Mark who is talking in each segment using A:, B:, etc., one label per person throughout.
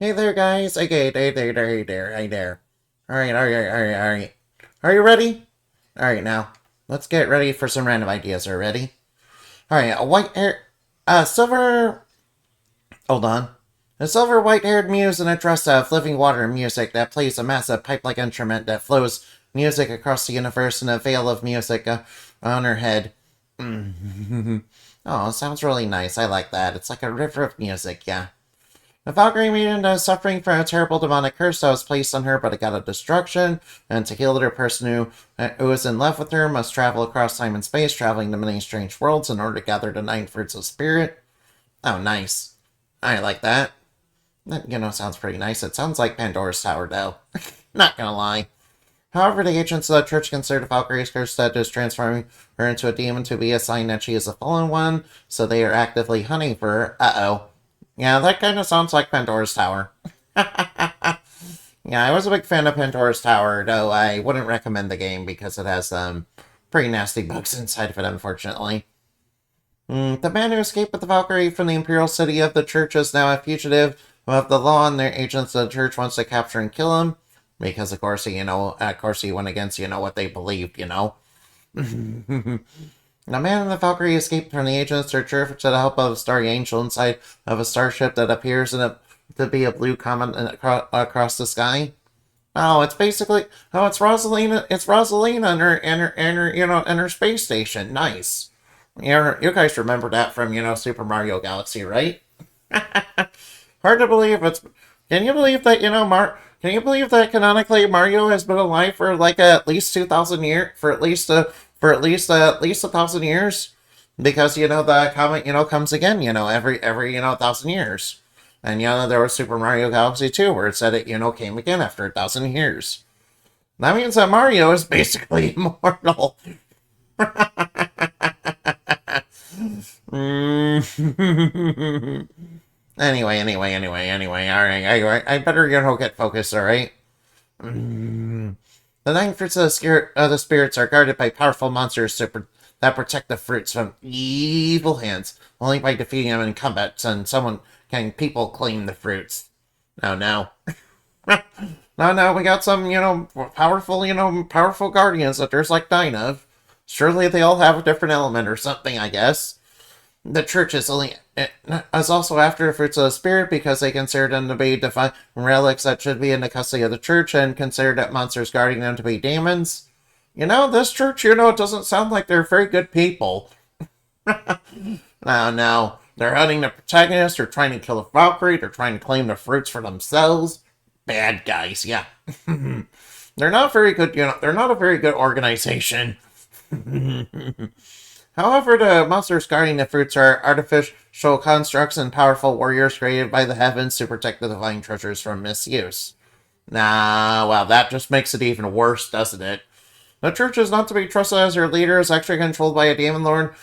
A: Hey there, guys. Okay, hey there. Alright. Are you ready? Alright, now, let's get ready for some random ideas. Are you ready? Alright, a white hair. Silver. Hold on. A silver white haired muse in a dress of living water music that plays a massive pipe like instrument that flows music across the universe in a veil of music on her head. Oh, sounds really nice. I like that. It's like a river of music, yeah. The Valkyrie maiden is suffering from a terrible demonic curse that was placed on her by the god of destruction, and to heal her, person who is in love with her must travel across time and space, traveling to many strange worlds in order to gather the nine fruits of spirit. Oh, nice. I like that. That, sounds pretty nice. It sounds like Pandora's Tower, though. Not gonna lie. However, the agents of the church consider Valkyrie's curse that is transforming her into a demon to be a sign that she is a fallen one, so they are actively hunting for her. Uh-oh. Yeah, that kind of sounds like Pandora's Tower. Yeah, I was a big fan of Pandora's Tower, though I wouldn't recommend the game because it has pretty nasty bugs inside of it, unfortunately. The man who escaped with the Valkyrie from the Imperial City of the Church is now a fugitive of the law, and their agents of the Church wants to capture and kill him. Because, of course he went against, what they believed. The man and the Valkyrie escaped from the agents are driven to the help of a starry angel inside of a starship that appears to be a blue comet across the sky. Oh, it's basically it's Rosalina. It's Rosalina and her space station. Nice. You guys remember that from Super Mario Galaxy, right? Hard to believe it's. Can you believe that Can you believe that canonically Mario has been alive for like at least 2,000 years? For at least 1,000 years? Because the comet comes again every 1,000 years. And there was Super Mario Galaxy 2 where it said it came again after 1,000 years. That means that Mario is basically immortal. Anyway. All right, I better get focused. All right. The nine fruits of the spirits are guarded by powerful monsters that protect the fruits from evil hands. Only by defeating them in combat can people claim the fruits. No, no. No, we got some, powerful guardians that there's like nine of. Surely they all have a different element or something, I guess. The church is also after the fruits of the spirit because they consider them to be divine relics that should be in the custody of the church and consider that monsters guarding them to be demons. This church, doesn't sound like they're very good people. No. They're hunting the protagonist, they're trying to kill the Valkyrie, they're trying to claim the fruits for themselves. Bad guys, yeah. They're not very good, they're not a very good organization. However, the monsters guarding the fruits are artificial constructs and powerful warriors created by the heavens to protect the divine treasures from misuse. Nah, well, that just makes it even worse, doesn't it? The church is not to be trusted as their leader is actually controlled by a demon lord,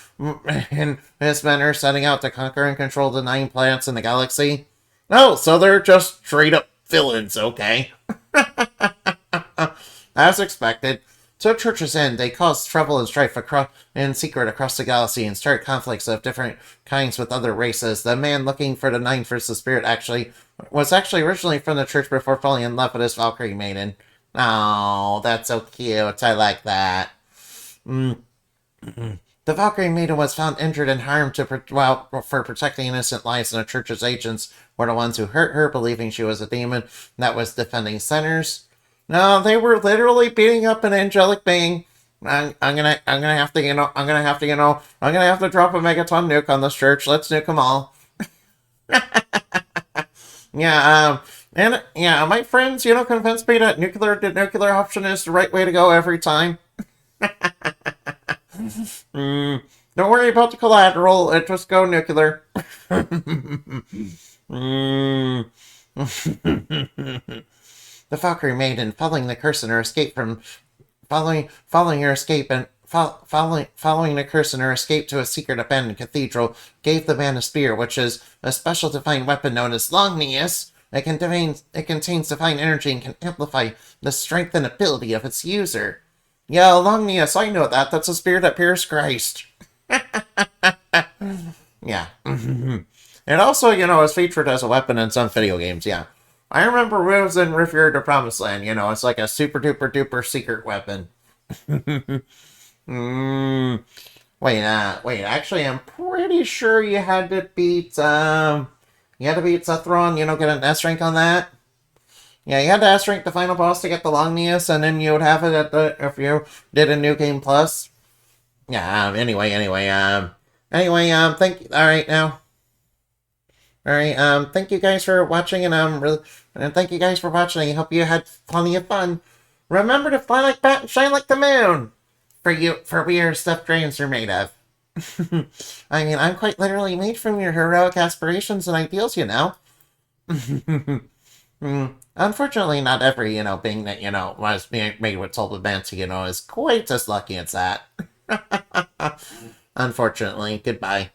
A: and his men are setting out to conquer and control the nine planets in the galaxy. Oh, so they're just straight up villains, okay? As expected. To the church's end, they cause trouble and strife in secret across the galaxy and start conflicts of different kinds with other races. The man looking for the nine fruits of spirit was originally from the church before falling in love with his Valkyrie maiden. Oh, that's so cute. I like that. Mm. The Valkyrie maiden was found injured and harmed for protecting innocent lives, and the church's agents were the ones who hurt her, believing she was a demon that was defending sinners. No, they were literally beating up an angelic being. I'm gonna have to, I'm gonna have to, I'm gonna have to drop a megaton nuke on this church. Let's nuke them all. Yeah, and yeah, my friends, convinced me that the nuclear option is the right way to go every time. Don't worry about the collateral. Just go nuclear. The Valkyrie maiden, following the curse in her escape from following her escape and following the curse in her escape to a secret abandoned cathedral, gave the man a spear, which is a special divine weapon known as Longnius. It contains divine energy and can amplify the strength and ability of its user. Yeah, Longnius, I know that. That's a spear that pierced Christ. Yeah. It also, is featured as a weapon in some video games, yeah. I remember when it was in Riviera to Promised Land, it's like a super duper duper secret weapon. mm, wait, actually, I'm pretty sure you had to beat Sethron, get an S rank on that. Yeah, you had to S rank the final boss to get the Longneus, and then you would have it if you did a New Game Plus. Yeah, alright now. Alright, thank you guys for watching, and thank you guys for watching. I hope you had plenty of fun. Remember to fly like bat and shine like the moon! For we are stuff dreams are made of. I mean, I'm quite literally made from your heroic aspirations and ideals, Unfortunately, not every, being that, was being made with Soul Advance, is quite as lucky as that. Unfortunately, goodbye.